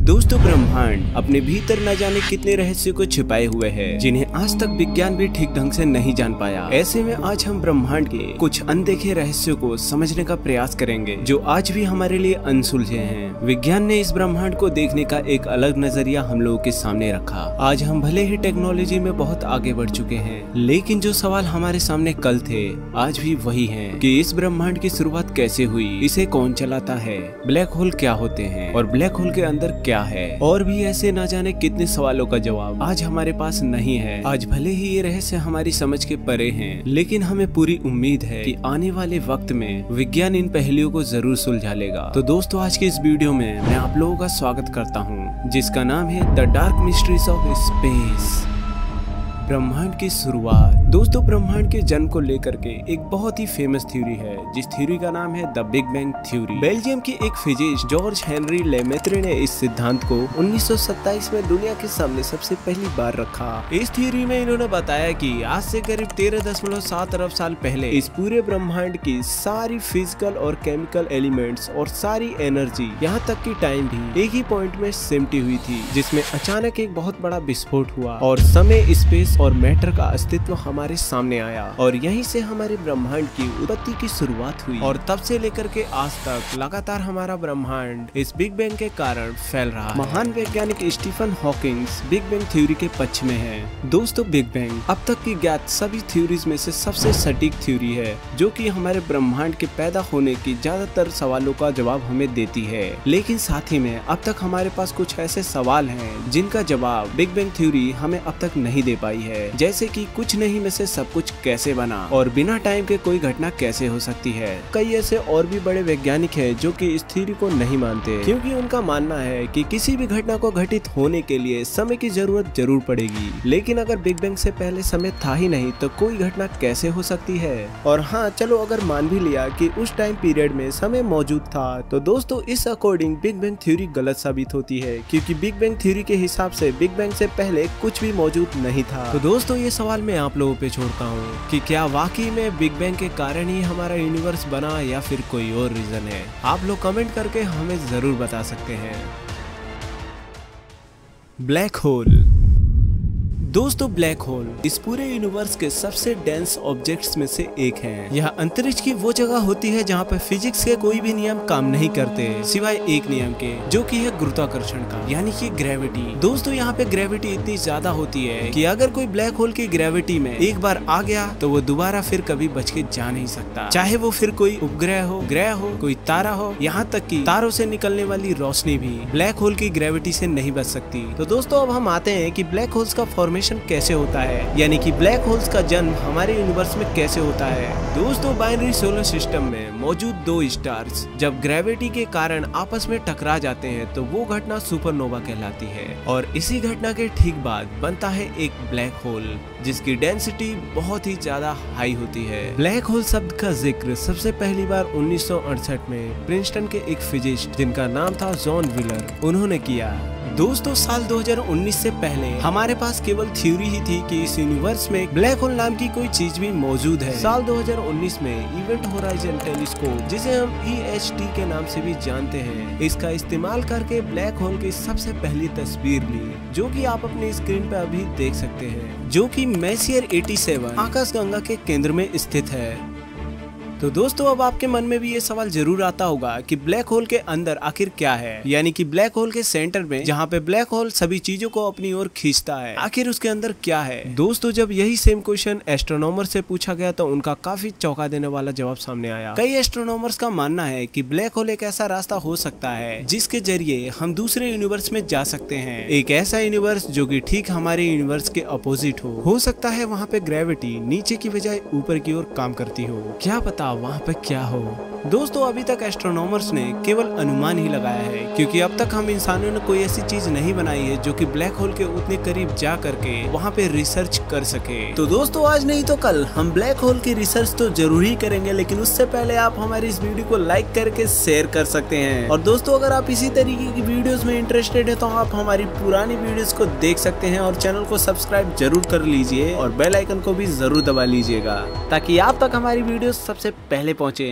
दोस्तों, ब्रह्मांड अपने भीतर न जाने कितने रहस्य को छिपाए हुए है जिन्हें आज तक विज्ञान भी ठीक ढंग से नहीं जान पाया। ऐसे में आज हम ब्रह्मांड के कुछ अनदेखे रहस्यों को समझने का प्रयास करेंगे जो आज भी हमारे लिए अनसुलझे हैं। विज्ञान ने इस ब्रह्मांड को देखने का एक अलग नजरिया हम लोगों के सामने रखा। आज हम भले ही टेक्नोलॉजी में बहुत आगे बढ़ चुके हैं, लेकिन जो सवाल हमारे सामने कल थे आज भी वही है कि इस ब्रह्मांड की शुरुआत कैसे हुई, इसे कौन चलाता है, ब्लैक होल क्या होते हैं और ब्लैक होल के अंदर क्या है, और भी ऐसे न जाने कितने सवालों का जवाब आज हमारे पास नहीं है। आज भले ही ये रहस्य हमारी समझ के परे हैं, लेकिन हमें पूरी उम्मीद है कि आने वाले वक्त में विज्ञान इन पहेलियों को जरूर सुलझा लेगा। तो दोस्तों, आज के इस वीडियो में मैं आप लोगों का स्वागत करता हूँ जिसका नाम है the dark mysteries of space, ब्रह्मांड की शुरुआत। दोस्तों, ब्रह्मांड के जन्म को लेकर के एक बहुत ही फेमस थ्योरी है जिस थ्योरी का नाम है the big Bang theory. Belgium के एक फिजिस्ट जॉर्ज हेनरी लेमेत्रे ने इस सिद्धांत को 1927 में दुनिया के सामने सबसे पहली बार रखा। इस थ्योरी में इन्होंने बताया कि आज से करीब 13.7 अरब साल पहले इस पूरे ब्रह्मांड की सारी फिजिकल और केमिकल एलिमेंट्स और सारी एनर्जी, यहाँ तक की टाइम भी एक ही पॉइंट में सिमटी हुई थी, जिसमें अचानक एक बहुत बड़ा विस्फोट हुआ और समय, स्पेस और मैटर का अस्तित्व हमारे सामने आया और यहीं से हमारे ब्रह्मांड की उत्पत्ति की शुरुआत हुई। और तब से लेकर के आज तक लगातार हमारा ब्रह्मांड इस बिग बैंग के कारण फैल रहा है। महान वैज्ञानिक Stephen Hawkings Big Bang theory के पक्ष में है। दोस्तों, बिग बैंग अब तक की ज्ञात सभी थ्योरीज में से सबसे सटीक थ्योरी है जो कि हमारे ब्रह्मांड के पैदा होने की ज्यादातर सवालों का जवाब हमें देती है। लेकिन साथ ही में अब तक हमारे पास कुछ ऐसे सवाल हैं जिनका जवाब बिग बैंग थ्योरी हमें अब तक नहीं दे पाई है। जैसे कि कुछ नहीं में से सब कुछ कैसे बना और बिना टाइम के कोई घटना कैसे हो सकती है। कई ऐसे और भी बड़े वैज्ञानिक हैं जो कि इस थ्योरी को नहीं मानते, क्योंकि उनका मानना है कि किसी भी घटना को घटित होने के लिए समय की जरूरत जरूर पड़ेगी, लेकिन अगर बिग बैंग से पहले समय था ही नहीं तो कोई घटना कैसे हो सकती है। और हाँ, चलो अगर मान भी लिया कि उस टाइम पीरियड में समय मौजूद था, तो दोस्तों इस अकॉर्डिंग बिग बैंग थ्योरी गलत साबित होती है, क्योंकि बिग बैंग थ्योरी के हिसाब से बिग बैंग से पहले कुछ भी मौजूद नहीं था। तो दोस्तों, ये सवाल मैं आप लोगों पे छोड़ता हूँ कि क्या वाकई में बिग बैंग के कारण ही हमारा यूनिवर्स बना या फिर कोई और रीजन है। आप लोग कमेंट करके हमें जरूर बता सकते हैं। Black hole. दोस्तों, ब्लैक होल इस पूरे यूनिवर्स के सबसे डेंस ऑब्जेक्ट्स में से एक है। यह अंतरिक्ष की वो जगह होती है जहाँ पर फिजिक्स के कोई भी नियम काम नहीं करते सिवाय एक नियम के, जो कि है गुरुत्वाकर्षण का, यानी कि ग्रेविटी। दोस्तों, यहाँ पे ग्रेविटी इतनी ज्यादा होती है कि अगर कोई ब्लैक होल की ग्रेविटी में एक बार आ गया तो वो दोबारा फिर कभी बच के जा नहीं सकता, चाहे वो फिर कोई उपग्रह हो, ग्रह हो, कोई तारा हो, यहाँ तक कि तारों से निकलने वाली रोशनी भी ब्लैक होल की ग्रेविटी से नहीं बच सकती। तो दोस्तों, अब हम आते हैं कि ब्लैक होल्स का फॉर्मेशन कैसे होता है, यानी कि ब्लैक होल्स का जन्म हमारे यूनिवर्स में कैसे होता है। दोस्तों, बाइनरी सोलर सिस्टम में मौजूद दो स्टार्स जब ग्रेविटी के कारण आपस में टकरा जाते हैं तो वो घटना सुपरनोवा कहलाती है, और इसी घटना के ठीक बाद बनता है एक ब्लैक होल जिसकी डेंसिटी बहुत ही ज्यादा हाई होती है। ब्लैक होल शब्द का जिक्र सबसे पहली बार 1968 में प्रिंसटन के एक फिजिस्ट जिनका नाम था जॉन व्हीलर, उन्होंने किया। दोस्तों, साल 2019 से पहले हमारे पास केवल थ्योरी ही थी कि इस यूनिवर्स में ब्लैक होल नाम की कोई चीज भी मौजूद है। साल 2019 में इवेंट होराइजन टेलीस्कोप, जिसे हम EHT के नाम से भी जानते हैं, इसका इस्तेमाल करके ब्लैक होल की सबसे पहली तस्वीर ली, जो कि आप अपनी स्क्रीन पे अभी देख सकते हैं, जो कि मैसियर 87 आकाशगंगा के केंद्र में स्थित है। तो दोस्तों, अब आपके मन में भी ये सवाल जरूर आता होगा कि ब्लैक होल के अंदर आखिर क्या है, यानी कि ब्लैक होल के सेंटर में जहाँ पे ब्लैक होल सभी चीजों को अपनी ओर खींचता है, आखिर उसके अंदर क्या है। दोस्तों, जब यही सेम क्वेश्चन एस्ट्रोनॉमर से पूछा गया तो उनका काफी चौंका देने वाला जवाब सामने आया। कई एस्ट्रोनॉमर्स का मानना है कि ब्लैक होल एक ऐसा रास्ता हो सकता है जिसके जरिए हम दूसरे यूनिवर्स में जा सकते हैं, एक ऐसा यूनिवर्स जो कि ठीक हमारे यूनिवर्स के अपोजिट हो सकता है वहाँ पे ग्रेविटी नीचे की बजाय ऊपर की ओर काम करती हो, क्या पता वहाँ पे क्या हो। दोस्तों, अभी तक एस्ट्रोनॉमर्स ने केवल अनुमान ही लगाया है, क्योंकि अब तक हम इंसानों ने कोई ऐसी चीज नहीं बनाई है जो कि ब्लैक होल के उतने करीब जा करके वहाँ पे रिसर्च कर सके। तो दोस्तों, आज नहीं तो कल हम ब्लैक होल की रिसर्च तो जरूर ही करेंगे, लेकिन उससे पहले आप हमारी इस वीडियो को लाइक करके शेयर कर सकते हैं। और दोस्तों, अगर आप इसी तरीके की वीडियोस में इंटरेस्टेड है तो आप हमारी पुरानी वीडियोस को देख सकते हैं और चैनल को सब्सक्राइब जरूर कर लीजिए और बेल आइकन को भी जरूर दबा लीजिएगा ताकि आप तक हमारी वीडियो सबसे पहले पहुँचे।